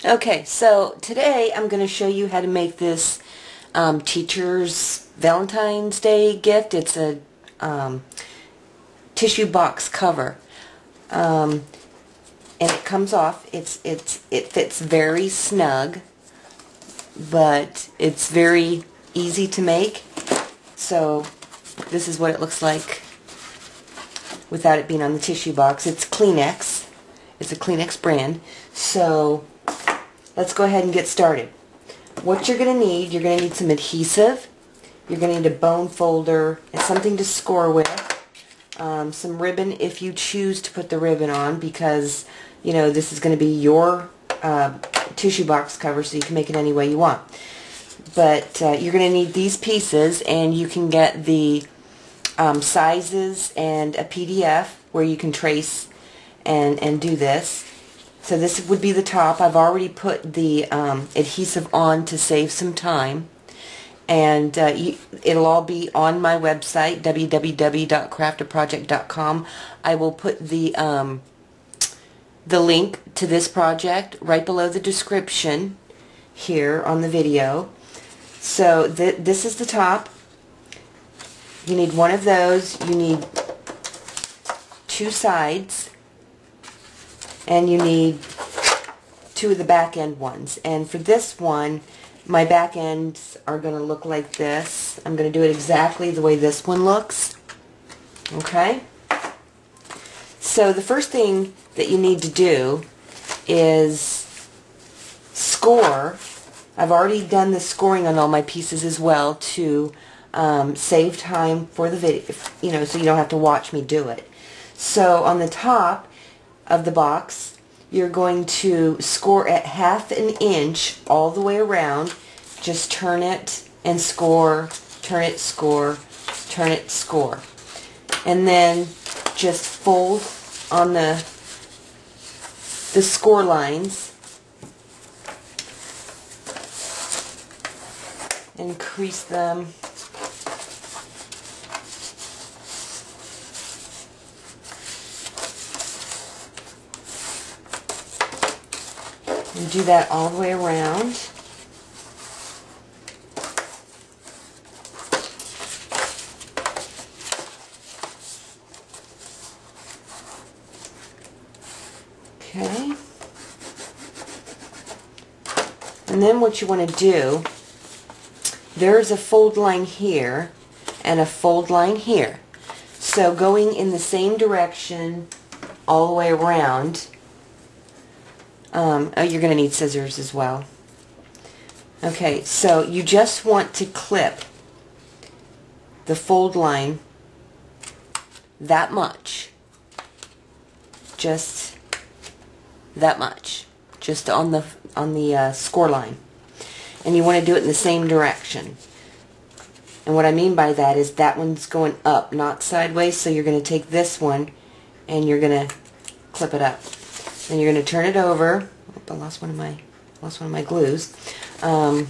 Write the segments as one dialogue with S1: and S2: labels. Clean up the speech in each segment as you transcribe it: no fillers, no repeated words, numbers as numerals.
S1: Okay, so today I'm going to show you how to make this teacher's Valentine's Day gift. It's a tissue box cover, and it comes off. It fits very snug, but it's very easy to make. So this is what it looks like without it being on the tissue box. It's Kleenex. It's a Kleenex brand. So let's go ahead and get started. What you're going to need some adhesive, you're going to need a bone folder and something to score with, some ribbon if you choose to put the ribbon on, because you know this is going to be your tissue box cover, so you can make it any way you want. But you're going to need these pieces, and you can get the sizes and a PDF where you can trace and do this. So this would be the top. I've already put the adhesive on to save some time, and it'll all be on my website, www.craftaproject.com. I will put the link to this project right below the description here on the video. So this is the top. You need one of those. You need two sides. And you need two of the back end ones. And for this one, my back ends are going to look like this. I'm going to do it exactly the way this one looks. Okay? So the first thing that you need to do is score. I've already done the scoring on all my pieces as well to save time for the video, you know, so you don't have to watch me do it. So on the top of the box, you're going to score at 1/2 inch all the way around. Just turn it and score, turn it, score, turn it, score. And then just fold on the score lines and crease them. And do that all the way around. Okay. And then what you want to do, there's a fold line here and a fold line here. So going in the same direction all the way around. Oh, you're going to need scissors as well. Okay, so you just want to clip the fold line that much. Just that much. Just on the score line. And you want to do it in the same direction. And what I mean by that is that one's going up, not sideways, so you're going to take this one and you're going to clip it up. Then you're going to turn it over. Oh, I lost one of my glues. You're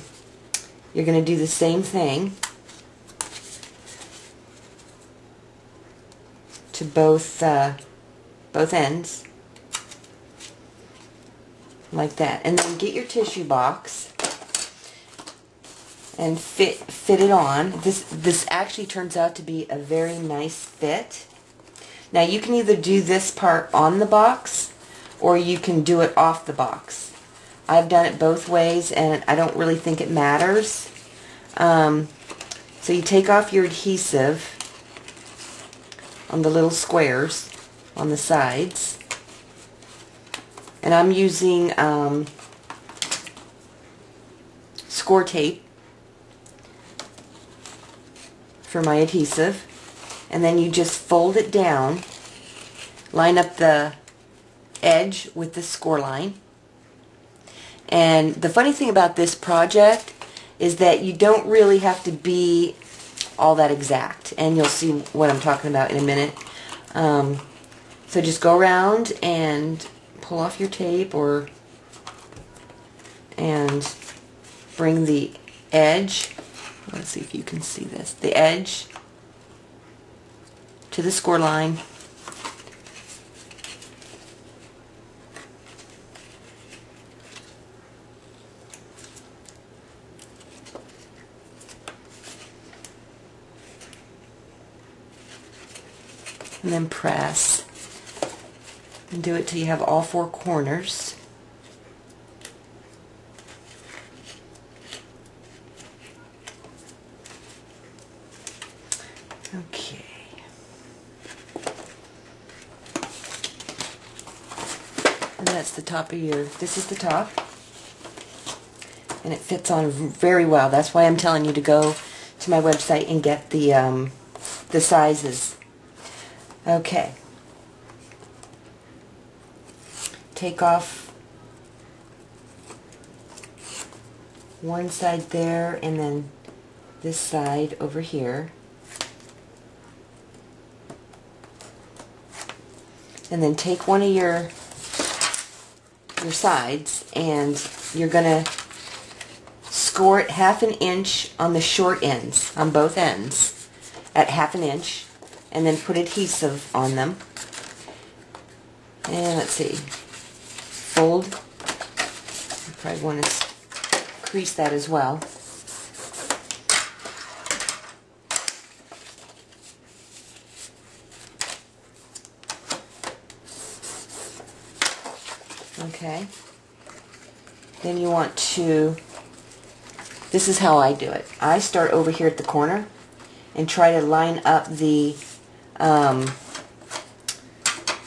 S1: going to do the same thing to both ends, like that. And then get your tissue box and fit it on. This actually turns out to be a very nice fit. Now you can either do this part on the box, or you can do it off the box. I've done it both ways, and I don't really think it matters. So you take off your adhesive on the little squares on the sides. And I'm using score tape for my adhesive. And then you just fold it down, line up the edge with the score line. And the funny thing about this project is that you don't really have to be all that exact, and you'll see what I'm talking about in a minute. So just go around and pull off your tape, and bring the edge, let's see if you can see this, the edge to the score line, and then press. And do it till you have all four corners. Okay. And that's the top of your, this is the top. And it fits on very well. That's why I'm telling you to go to my website and get the sizes. Okay. Take off one side there and then this side over here. And then take one of your sides and you're going to score it 1/2 inch on the short ends, on both ends, at 1/2 inch, and then put adhesive on them. And let's see, fold. You probably want to crease that as well. Okay. Then you want to, this is how I do it. I start over here at the corner and try to line up the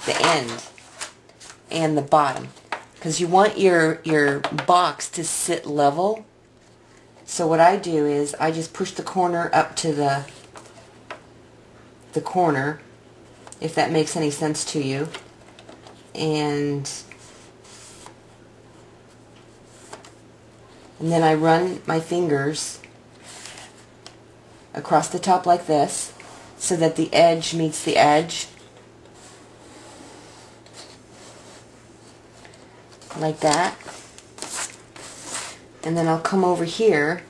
S1: end and the bottom, because you want your box to sit level. So what I do is I just push the corner up to the corner, if that makes any sense to you, and then I run my fingers across the top like this so that the edge meets the edge, like that. And then I'll come over here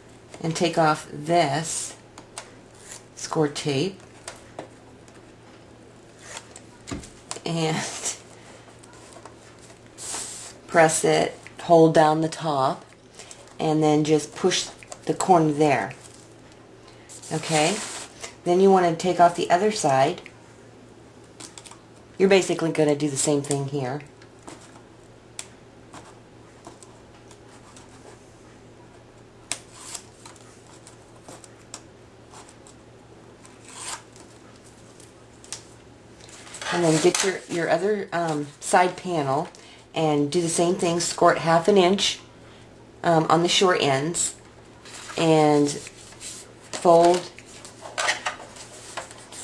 S1: and take off this score tape and press it, hold down the top, and then just push the corner there. Okay? Then you want to take off the other side. You're basically going to do the same thing here. And then get your other side panel and do the same thing. Score it 1/2 inch on the short ends and fold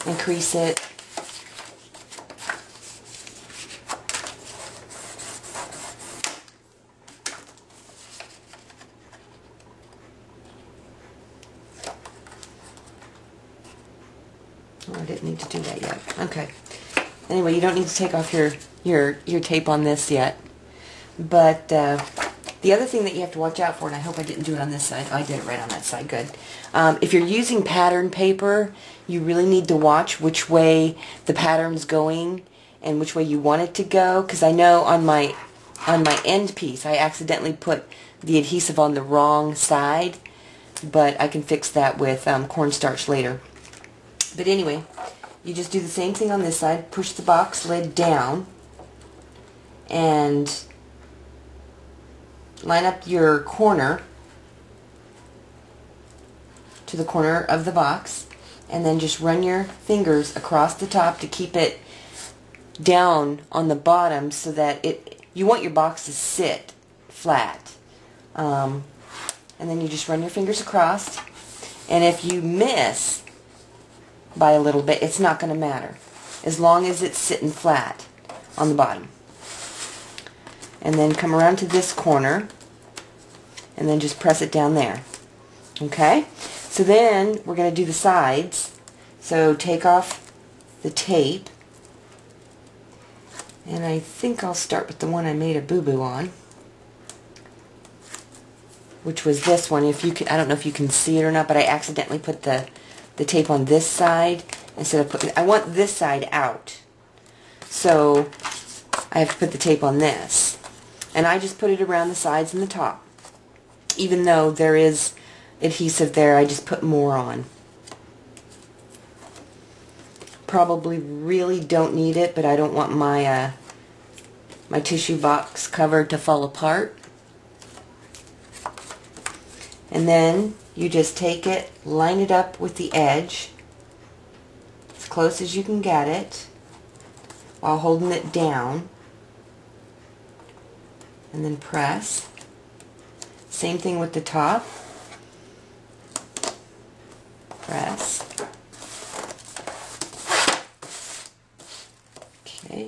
S1: and crease it. Oh, I didn't need to do that yet. Okay. Anyway, you don't need to take off your tape on this yet. But the other thing that you have to watch out for, and I hope I didn't do it on this side. Oh, I did it right on that side. Good. If you're using pattern paper, you really need to watch which way the pattern's going and which way you want it to go. Because I know on my end piece, I accidentally put the adhesive on the wrong side, but I can fix that with cornstarch later. But anyway, you just do the same thing on this side. Push the box lid down and line up your corner to the corner of the box, and then just run your fingers across the top to keep it down on the bottom so that you want your box to sit flat. And then you just run your fingers across, and if you miss by a little bit, it's not going to matter as long as it's sitting flat on the bottom. And then come around to this corner and then just press it down there. Okay? So then we're going to do the sides. So take off the tape, and I think I'll start with the one I made a boo-boo on, which was this one. If you can, I don't know if you can see it or not, but I accidentally put the tape on this side instead of putting, I want this side out, so I have to put the tape on this, and I just put it around the sides and the top. Even though there is adhesive there, I just put more on. probably really don't need it, but I don't want my my tissue box cover to fall apart. And then you just take it, line it up with the edge as close as you can get it while holding it down, and then press. Same thing with the top. Press. Okay.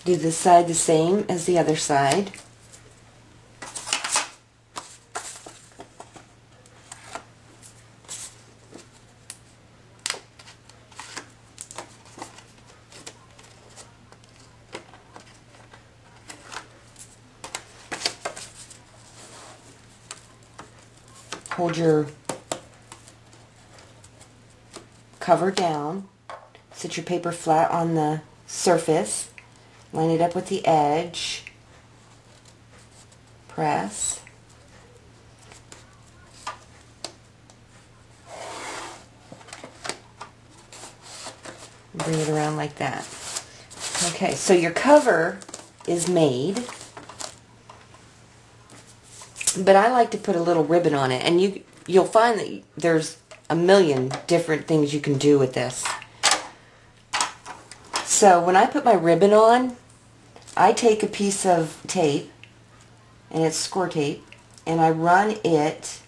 S1: Do this side the same as the other side. Hold your cover down, sit your paper flat on the surface, line it up with the edge, press, and bring it around like that. Okay, so your cover is made, but I like to put a little ribbon on it, and you'll find that there's a million different things you can do with this. So when I put my ribbon on, I take a piece of tape, and it's score tape, and I run it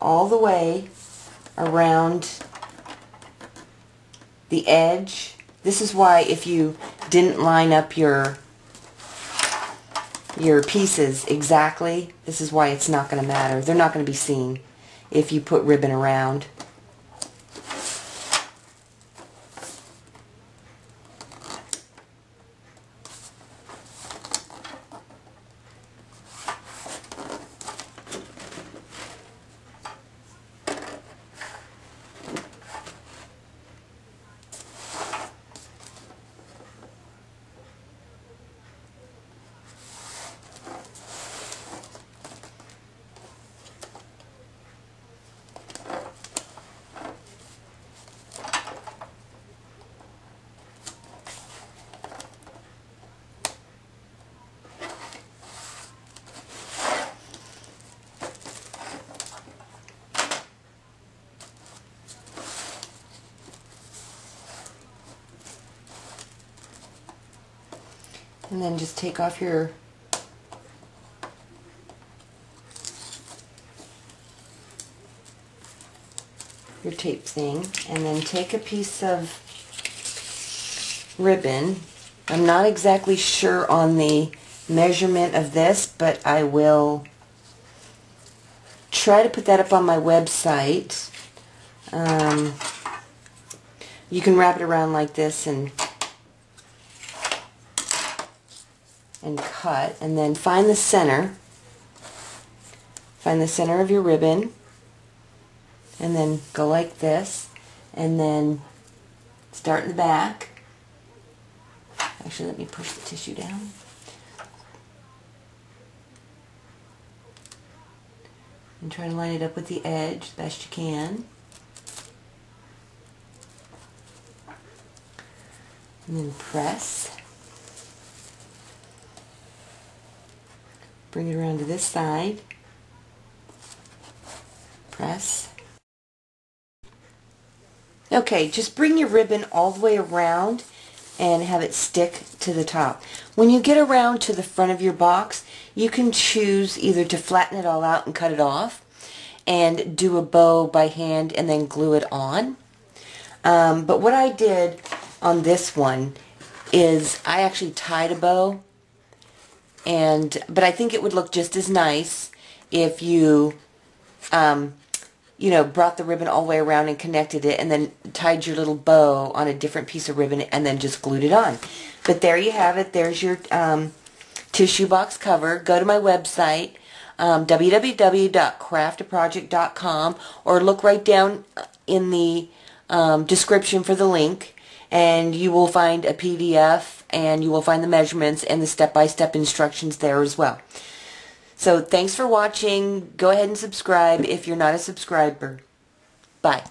S1: all the way around the edge. This is why if you didn't line up your pieces exactly, this is why it's not going to matter. They're not going to be seen if you put ribbon around. And then just take off your tape thing, and then take a piece of ribbon. I'm not exactly sure on the measurement of this, but I will try to put that up on my website. You can wrap it around like this and cut, and then find the center of your ribbon, and then go like this, and then start in the back. Actually, let me push the tissue down. And try to line it up with the edge the best you can. And then press. Bring it around to this side. Press. Okay, just bring your ribbon all the way around and have it stick to the top. When you get around to the front of your box, you can choose either to flatten it all out and cut it off and do a bow by hand and then glue it on. But what I did on this one is I actually tied a bow, but I think it would look just as nice if you you know, brought the ribbon all the way around and connected it and then tied your little bow on a different piece of ribbon and then just glued it on. But there you have it. There's your tissue box cover. Go to my website, www.craftaproject.com, or look right down in the description for the link, and you will find a PDF, and you will find the measurements and the step-by-step instructions there as well. So thanks for watching. Go ahead and subscribe if you're not a subscriber. Bye.